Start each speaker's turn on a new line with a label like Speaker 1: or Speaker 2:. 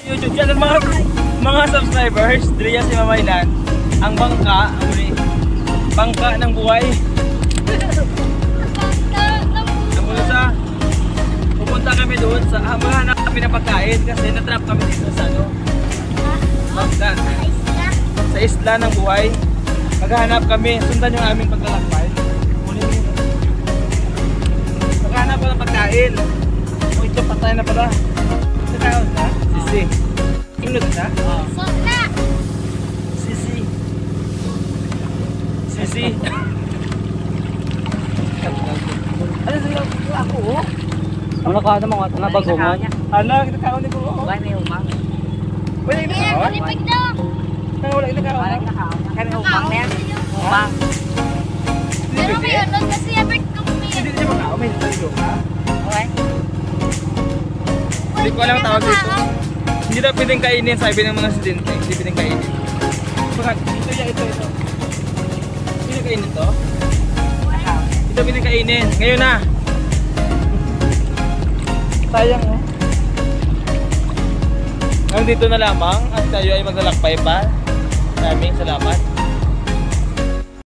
Speaker 1: YouTube channel mga subscribers, Drea si Mamaylan, ang bangka ng buhay. Ang mula sa pupunta kami doon sa maghanap kami ng pagkain kasi natrap kami dito sa bangka sa isla ng buhay. Maghanap kami, sundan yung aming paglalakbay. Maghanap ko ng pagkain. O ito, patay na pala. Ito tayo na? Sisi. Inod na? Sisi. Sisi. Ano sila ako oh?
Speaker 2: Ang nakada mo nga bagongan.
Speaker 1: Ano, kita kaon ni ko.
Speaker 2: Wala may umang.
Speaker 1: Wala kita kaon? Wala kita kaon.
Speaker 2: Wala nakaon. Kami umang na yan. Umang.
Speaker 3: Pero may ano kasi abert kung may
Speaker 1: Hindi niya makaon, may tayo ka.
Speaker 2: Okay.
Speaker 1: Hindi ko alam ang tawag dito. Hindi daw pwedeng kainin, sabi ng mga estudyante. Hindi pwedeng kainin. Bakit? Ito. Hindi kainin ito? Ito pwedeng kainin. Ngayon na. Sayang oh. Hanggang dito na lamang at tayo ay maglalakbay pa. Maraming salamat.